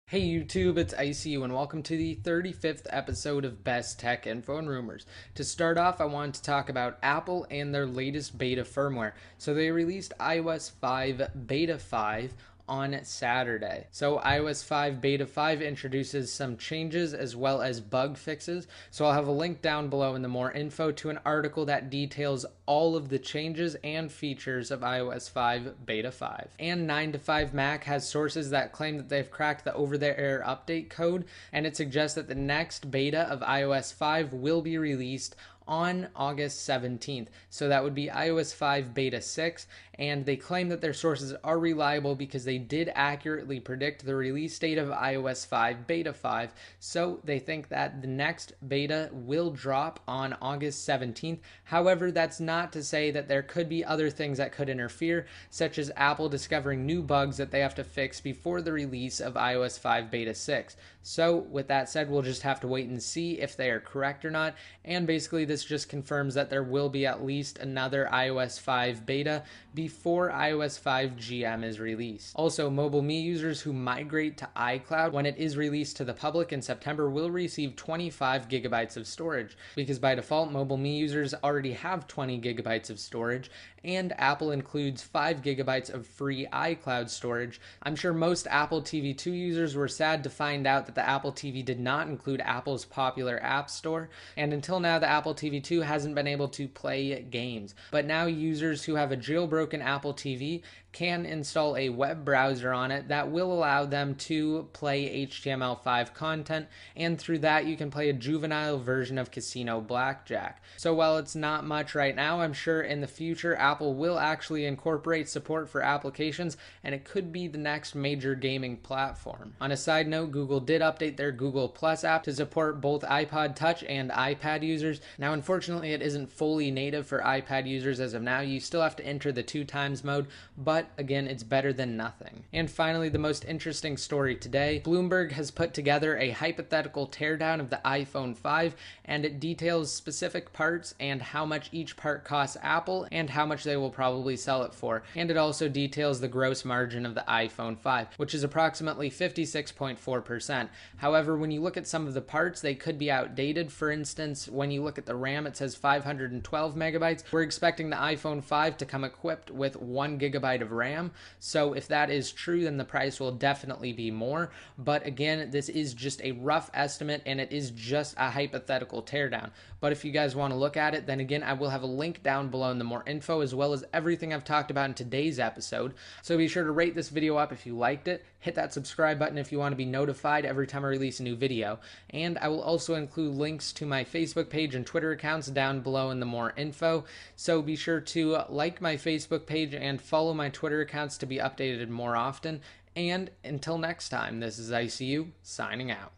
Hey YouTube, it's ICU and welcome to the 35th episode of Best Tech Info and Rumors. To start off, I wanted to talk about Apple and their latest beta firmware. So they released iOS 5 Beta 5 on Saturday. So iOS 5 Beta 5 introduces some changes as well as bug fixes. So I'll have a link down below in the more info to an article that details all of the changes and features of iOS 5 Beta 5. And 9to5Mac has sources that claim that they've cracked the over-the-air update code, and it suggests that the next beta of iOS 5 will be released on August 17th. So that would be iOS 5 Beta 6, and they claim that their sources are reliable because they did accurately predict the release date of iOS 5 Beta 5. So they think that the next beta will drop on August 17th. However, that's not to say that there could be other things that could interfere, such as Apple discovering new bugs that they have to fix before the release of iOS 5 Beta 6. So with that said, we'll just have to wait and see if they are correct or not, and basically this just confirms that there will be at least another iOS 5 beta before iOS 5 GM is released. Also, MobileMe users who migrate to iCloud when it is released to the public in September will receive 25 gigabytes of storage, because by default MobileMe users already have 20 gigabytes of storage, and Apple includes 5 gigabytes of free iCloud storage. I'm sure most Apple TV 2 users were sad to find out that the Apple TV did not include Apple's popular App Store, and until now the Apple TV 2 hasn't been able to play games. But now users who have a jailbroken Apple TV can install a web browser on it that will allow them to play HTML5 content, and through that you can play a juvenile version of Casino Blackjack. So while it's not much right now, I'm sure in the future Apple will actually incorporate support for applications, and it could be the next major gaming platform. On a side note, Google did update their Google Plus app to support both iPod Touch and iPad users. Now unfortunately it isn't fully native for iPad users as of now. You still have to enter the 2x mode, but again, it's better than nothing. And finally, the most interesting story today, Bloomberg has put together a hypothetical teardown of the iPhone 5, and it details specific parts and how much each part costs Apple and how much they will probably sell it for. And it also details the gross margin of the iPhone 5, which is approximately 56.4%. However, when you look at some of the parts, they could be outdated. For instance, when you look at the RAM, it says 512 megabytes. We're expecting the iPhone 5 to come equipped with 1 gigabyte of RAM. So if that is true, then the price will definitely be more. But again, this is just a rough estimate and it is just a hypothetical teardown. But if you guys want to look at it, then again, I will have a link down below in the more info, as well as everything I've talked about in today's episode. So be sure to rate this video up if you liked it. Hit that subscribe button if you want to be notified every time I release a new video. And I will also include links to my Facebook page and Twitter accounts down below in the more info. So be sure to like my Facebook page and follow my Twitter accounts to be updated more often. And until next time, this is ICU signing out.